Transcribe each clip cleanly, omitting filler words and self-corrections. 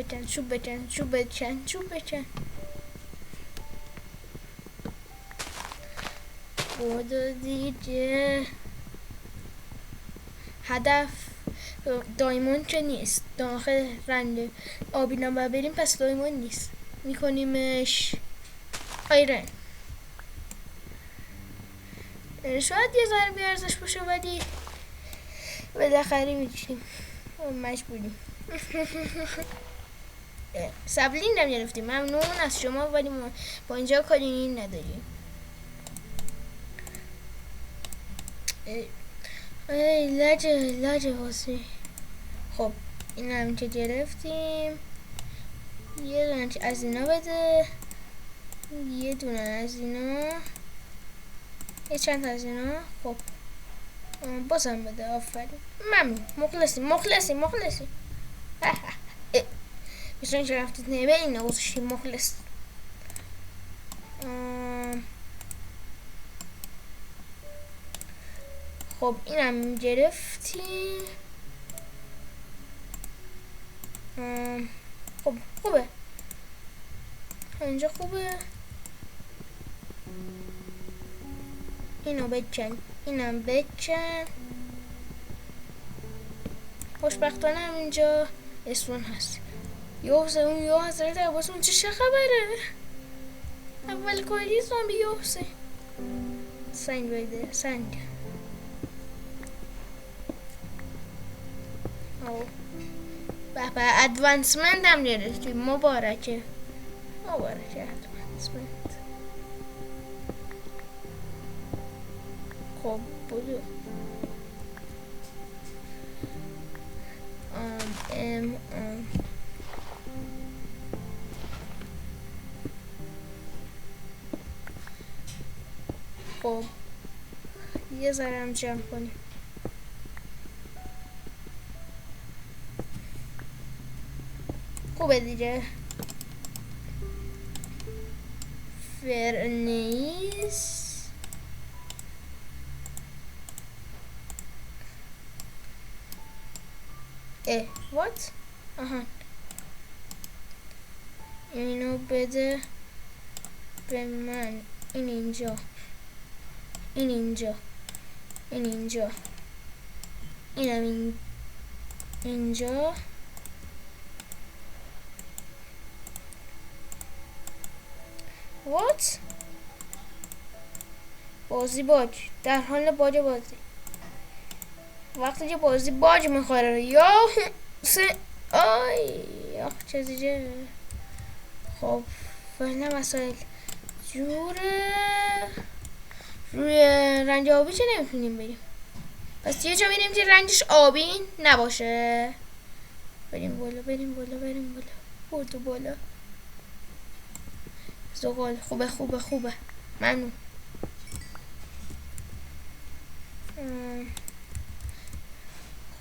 بچن چوب بچن چوب بچن چوب بچن. بودو دیگه. هدف دایموند که نیست، داخل رنگ آبینا باید بریم، پس دایموند نیست، میکنیمش آیرن. شاید یه ذره بیارزش باشه ولی بالاخره میتونیم، مجبوریم. سبلین هم گرفتیم، ممنون از شما، ولی ما با اینجا کاری نداریم. لجه واسه. خب این هم که گرفتیم، یه دونه از اینا بده، یه دونه از اینا، یه چند از اینا. خب بازم بده. آفرین، ممنون، مخلصی بسیار اینجا رفتید نبه این نوزشی مخلص. خب اینم گرفتیم. خب خوبه اینجا، خوبه. اینو بچن، اینم بچن. خوشبختانه هم اینجا اسفون هست. یوحسه اون یا حضرت عباس اون چه خبره؟ اول کاری زامبی یوحسه. سنگ بده، سنگ. به ادوانسمنت هم گرفتیم. مبارکه ادوانسمنت. خب بودو خب یه ذره هم جمع کنیم. خوبه دیگه. فرنیس what؟ آها اینو بده به من. این اینجا، این اینجا، این اینجا، اینم اینجا. what؟ بازی باج، در حال باج بازی. وقتی که بازی باج میخوره یا آخ چه دیگه. خب فعلا مسائل جوره. روی رنگ آبی چه نمیتونیم بریم، پس یه جا میریم که رنگش آبی نباشه. بریم بالا بودو بالا. زغال خوبه ممنون.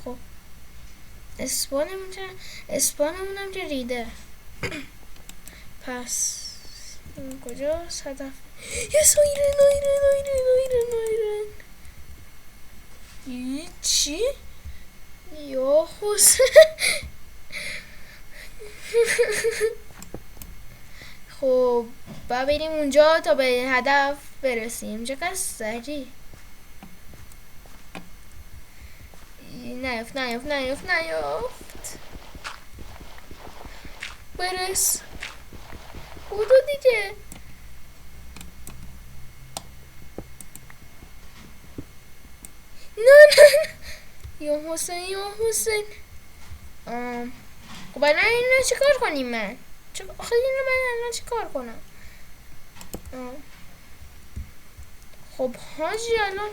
خب اسپانمون هم که ریده. پس این کجاست هدف؟ یس آیرن. چی؟ یا حسین. خب بریم اونجا تا به هدف برسیم. چقدر سریع. نیفت. برس بودو دیگه. نه یا حسین. خب الان اینو چیکار کنیم؟ من آخه اینو من الان چیکار کنم؟ خب حاجی الان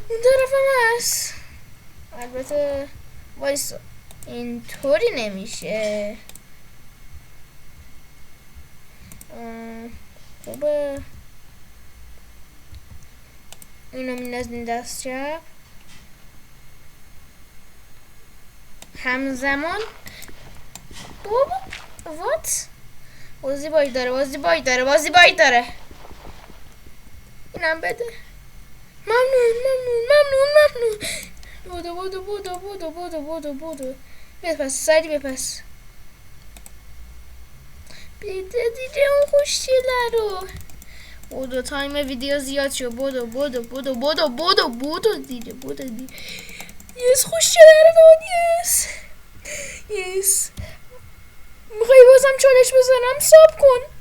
اون طرف هم هست. البته وایسا اینطوری نمیشه. خوبه اینو میندازیم دست چپ همزمان. بابا وات؟ بازی باید داره. اینم بده. ممنون. بودو. بپس سری بپس بده دیگه اون خوشگله رو. بودو تایم ویدیو زیاد شد. بودو بودو بودو بودو بودو بودو دیگه بودو دیگه. یس خوشگله رو داد. یس میخوایی بازم چالش بزنم؟ ساب کن.